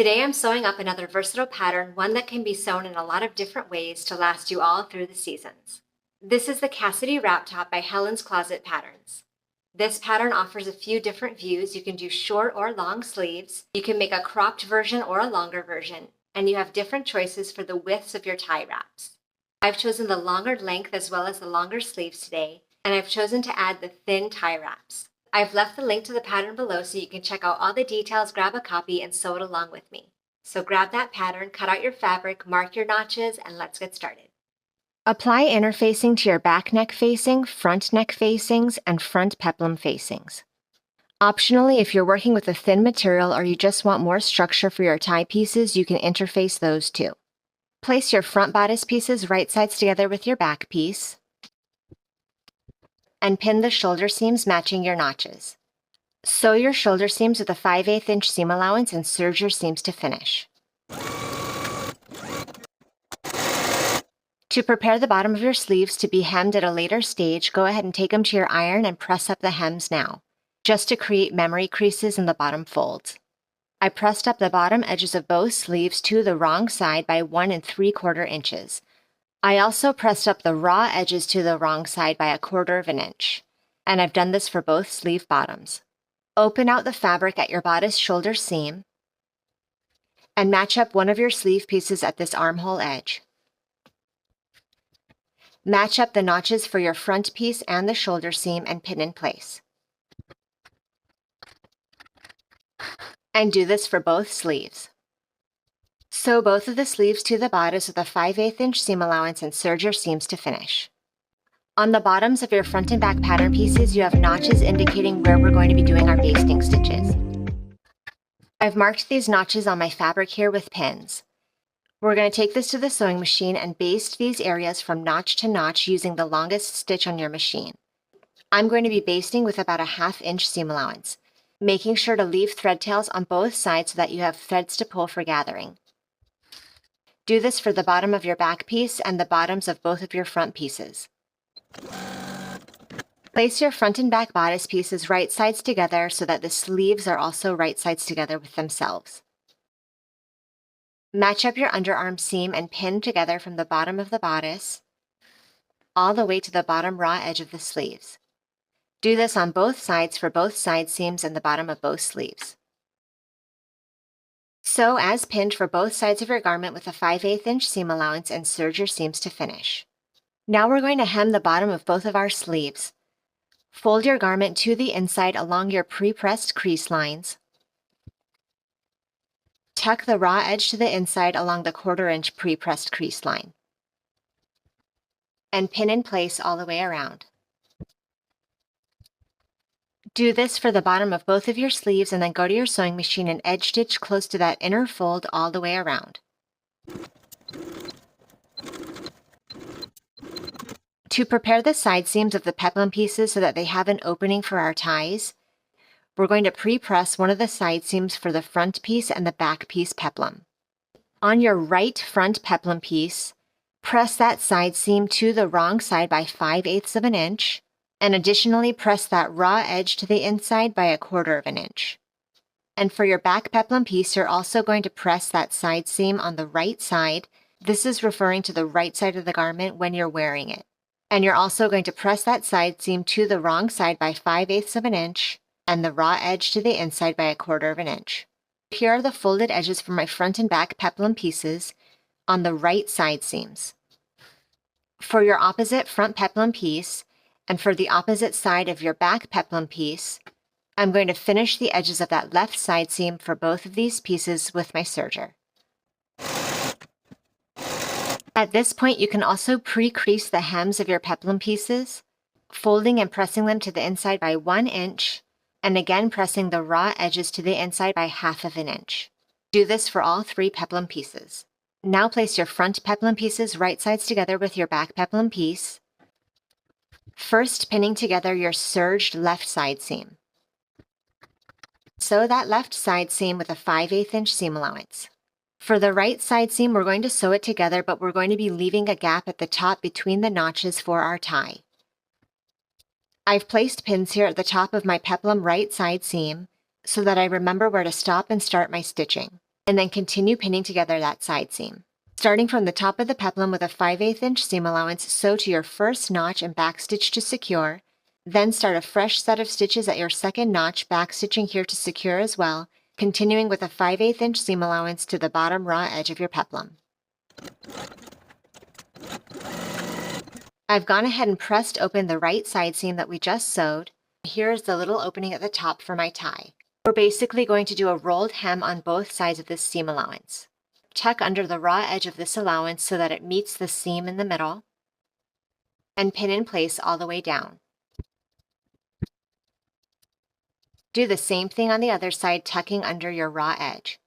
Today I'm sewing up another versatile pattern, one that can be sewn in a lot of different ways to last you all through the seasons. This is the Cassidy Wrap Top by Helen's Closet Patterns. This pattern offers a few different views. You can do short or long sleeves, you can make a cropped version or a longer version, and you have different choices for the widths of your tie wraps. I've chosen the longer length as well as the longer sleeves today, and I've chosen to add the thin tie wraps. I've left the link to the pattern below so you can check out all the details, grab a copy, and sew it along with me. So grab that pattern, cut out your fabric, mark your notches, and let's get started. Apply interfacing to your back neck facing, front neck facings, and front peplum facings. Optionally, if you're working with a thin material or you just want more structure for your tie pieces, you can interface those too. Place your front bodice pieces right sides together with your back piece, and pin the shoulder seams matching your notches. Sew your shoulder seams with a 5/8 inch seam allowance and serge your seams to finish. To prepare the bottom of your sleeves to be hemmed at a later stage, go ahead and take them to your iron and press up the hems now, just to create memory creases in the bottom folds. I pressed up the bottom edges of both sleeves to the wrong side by 1 3/4 inches. I also pressed up the raw edges to the wrong side by 1/4 inch, and I've done this for both sleeve bottoms. Open out the fabric at your bodice shoulder seam and match up one of your sleeve pieces at this armhole edge. Match up the notches for your front piece and the shoulder seam and pin in place. And do this for both sleeves. Sew both of the sleeves to the bodice with a 5/8 inch seam allowance and serge your seams to finish. On the bottoms of your front and back pattern pieces, you have notches indicating where we're going to be doing our basting stitches. I've marked these notches on my fabric here with pins. We're going to take this to the sewing machine and baste these areas from notch to notch using the longest stitch on your machine. I'm going to be basting with about a 1/2 inch seam allowance, making sure to leave thread tails on both sides so that you have threads to pull for gathering. Do this for the bottom of your back piece and the bottoms of both of your front pieces. Place your front and back bodice pieces right sides together so that the sleeves are also right sides together with themselves. Match up your underarm seam and pin together from the bottom of the bodice all the way to the bottom raw edge of the sleeves. Do this on both sides for both side seams and the bottom of both sleeves. Sew as pinned for both sides of your garment with a 5/8 inch seam allowance and serge your seams to finish. Now we're going to hem the bottom of both of our sleeves. Fold your garment to the inside along your pre-pressed crease lines. Tuck the raw edge to the inside along the 1/4 inch pre-pressed crease line. And pin in place all the way around. Do this for the bottom of both of your sleeves and then go to your sewing machine and edge stitch close to that inner fold all the way around. To prepare the side seams of the peplum pieces so that they have an opening for our ties, we're going to pre-press one of the side seams for the front piece and the back piece peplum. On your right front peplum piece, press that side seam to the wrong side by 5/8 inch, and additionally press that raw edge to the inside by 1/4 inch. And for your back peplum piece, you're also going to press that side seam on the right side. This is referring to the right side of the garment when you're wearing it. And you're also going to press that side seam to the wrong side by 5/8 inch and the raw edge to the inside by 1/4 inch. Here are the folded edges for my front and back peplum pieces on the right side seams. For your opposite front peplum piece, and for the opposite side of your back peplum piece, I'm going to finish the edges of that left side seam for both of these pieces with my serger. At this point, you can also pre-crease the hems of your peplum pieces, folding and pressing them to the inside by 1 inch, and again pressing the raw edges to the inside by 1/2 inch. Do this for all 3 peplum pieces. Now place your front peplum pieces right sides together with your back peplum piece, first pinning together your serged left side seam. Sew that left side seam with a 5/8 inch seam allowance. For the right side seam, we're going to sew it together, but we're going to be leaving a gap at the top between the notches for our tie. I've placed pins here at the top of my peplum right side seam so that I remember where to stop and start my stitching. and then continue pinning together that side seam. Starting from the top of the peplum with a 5/8 inch seam allowance, sew to your first notch and backstitch to secure. Then start a fresh set of stitches at your second notch, backstitching here to secure as well, continuing with a 5/8 inch seam allowance to the bottom raw edge of your peplum. I've gone ahead and pressed open the right side seam that we just sewed. Here is the little opening at the top for my tie. We're basically going to do a rolled hem on both sides of this seam allowance. Tuck under the raw edge of this allowance so that it meets the seam in the middle, and pin in place all the way down. Do the same thing on the other side, tucking under your raw edge.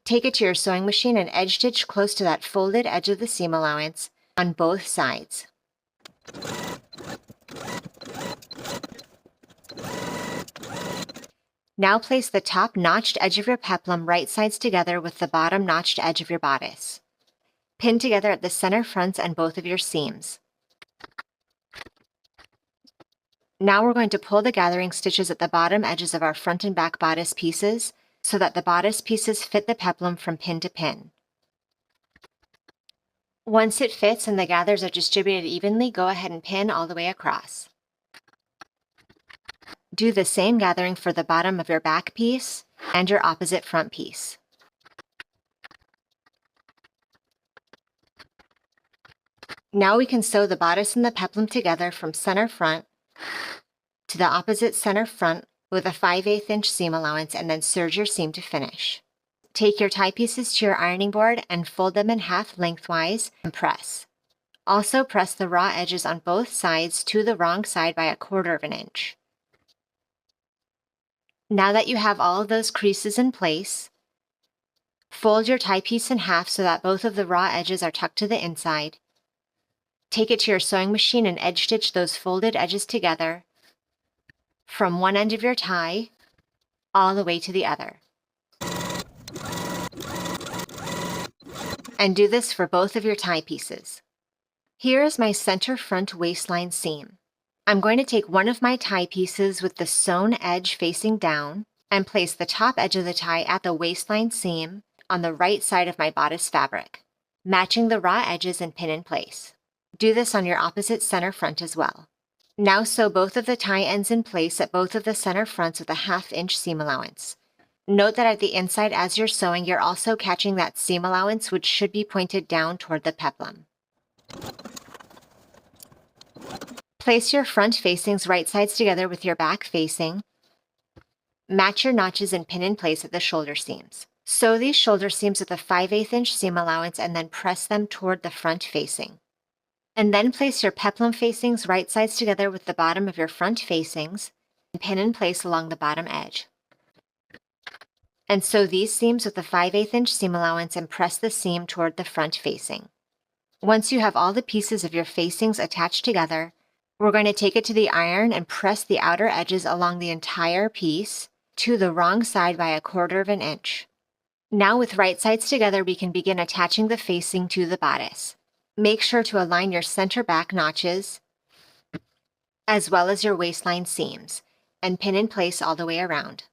Take it to your sewing machine and edge stitch close to that folded edge of the seam allowance on both sides. Now place the top notched edge of your peplum right sides together with the bottom notched edge of your bodice. Pin together at the center fronts and both of your seams. Now we're going to pull the gathering stitches at the bottom edges of our front and back bodice pieces so that the bodice pieces fit the peplum from pin to pin. Once it fits and the gathers are distributed evenly, go ahead and pin all the way across. Do the same gathering for the bottom of your back piece and your opposite front piece. Now we can sew the bodice and the peplum together from center front to the opposite center front with a 5/8 inch seam allowance, and then serge your seam to finish. Take your tie pieces to your ironing board and fold them in half lengthwise and press. Also press the raw edges on both sides to the wrong side by 1/4 inch. Now that you have all of those creases in place, fold your tie piece in half so that both of the raw edges are tucked to the inside. Take it to your sewing machine and edge stitch those folded edges together from one end of your tie all the way to the other. And do this for both of your tie pieces. Here is my center front waistline seam. I'm going to take one of my tie pieces with the sewn edge facing down and place the top edge of the tie at the waistline seam on the right side of my bodice fabric, matching the raw edges and pin in place. Do this on your opposite center front as well. Now sew both of the tie ends in place at both of the center fronts with a 1/2 inch seam allowance. Note that at the inside as you're sewing, you're also catching that seam allowance, which should be pointed down toward the peplum. Place your front facings right sides together with your back facing. Match your notches and pin in place at the shoulder seams. Sew these shoulder seams with a 5/8 inch seam allowance and then press them toward the front facing. And then place your peplum facings right sides together with the bottom of your front facings and pin in place along the bottom edge. And sew these seams with the 5/8 inch seam allowance and press the seam toward the front facing. Once you have all the pieces of your facings attached together, we're going to take it to the iron and press the outer edges along the entire piece to the wrong side by 1/4 inch. Now with right sides together, we can begin attaching the facing to the bodice. Make sure to align your center back notches as well as your waistline seams and pin in place all the way around.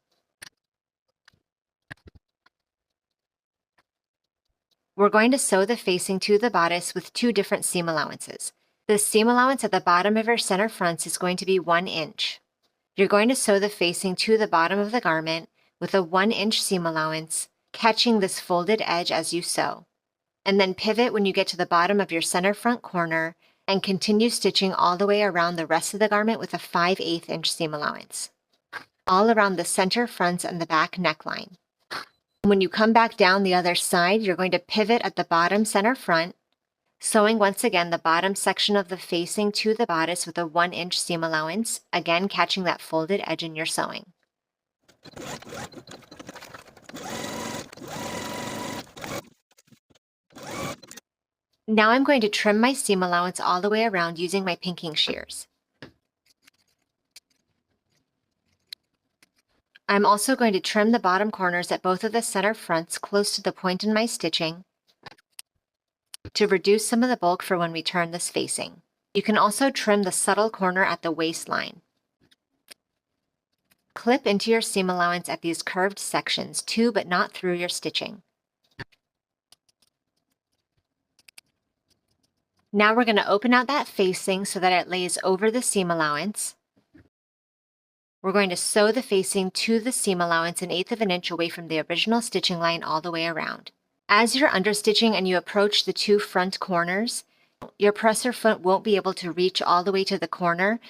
We're going to sew the facing to the bodice with 2 different seam allowances. The seam allowance at the bottom of your center fronts is going to be 1 inch. You're going to sew the facing to the bottom of the garment with a 1 inch seam allowance, catching this folded edge as you sew. And then pivot when you get to the bottom of your center front corner and continue stitching all the way around the rest of the garment with a 5/8 inch seam allowance, all around the center fronts and the back neckline. When you come back down the other side, you're going to pivot at the bottom center front, sewing once again the bottom section of the facing to the bodice with a 1 inch seam allowance, again catching that folded edge in your sewing. Now I'm going to trim my seam allowance all the way around using my pinking shears. I'm also going to trim the bottom corners at both of the center fronts close to the point in my stitching to reduce some of the bulk for when we turn this facing. You can also trim the subtle corner at the waistline. Clip into your seam allowance at these curved sections to but not through your stitching. Now we're going to open out that facing so that it lays over the seam allowance. We're going to sew the facing to the seam allowance 1/8 of an inch away from the original stitching line all the way around. As you're understitching and you approach the 2 front corners, your presser foot won't be able to reach all the way to the corner,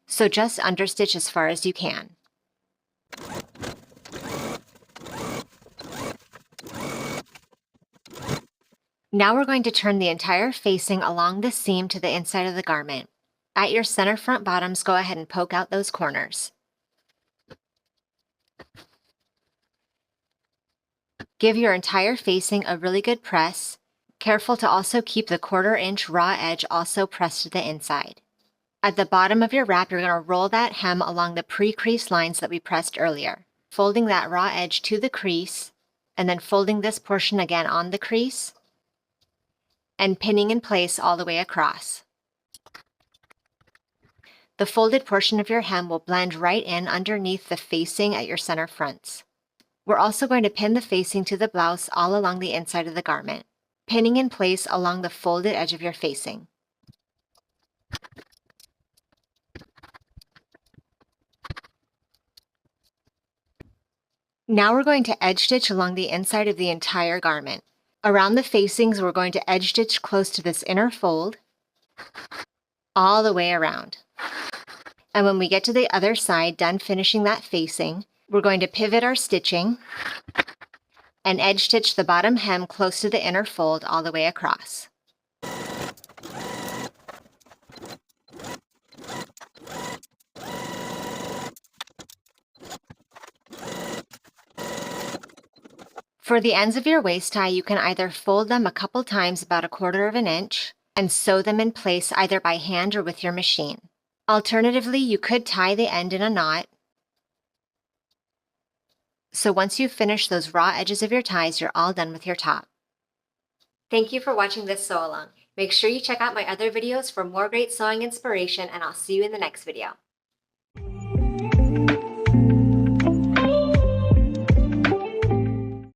so just understitch as far as you can. Now we're going to turn the entire facing along the seam to the inside of the garment. At your center front bottoms, go ahead and poke out those corners. Give your entire facing a really good press. Careful to also keep the 1/4 inch raw edge also pressed to the inside. At the bottom of your wrap, you're going to roll that hem along the pre-crease lines that we pressed earlier, folding that raw edge to the crease, and then folding this portion again on the crease, and pinning in place all the way across. The folded portion of your hem will blend right in underneath the facing at your center fronts. We're also going to pin the facing to the blouse all along the inside of the garment, pinning in place along the folded edge of your facing. Now we're going to edge stitch along the inside of the entire garment. Around the facings, we're going to edge stitch close to this inner fold, all the way around. And when we get to the other side, done finishing that facing, we're going to pivot our stitching and edge stitch the bottom hem close to the inner fold all the way across. For the ends of your waist tie, you can either fold them a couple times about 1/4 of an inch and sew them in place either by hand or with your machine. Alternatively, you could tie the end in a knot. So once you've finished those raw edges of your ties, you're all done with your top. Thank you for watching this sew along. Make sure you check out my other videos for more great sewing inspiration, and I'll see you in the next video.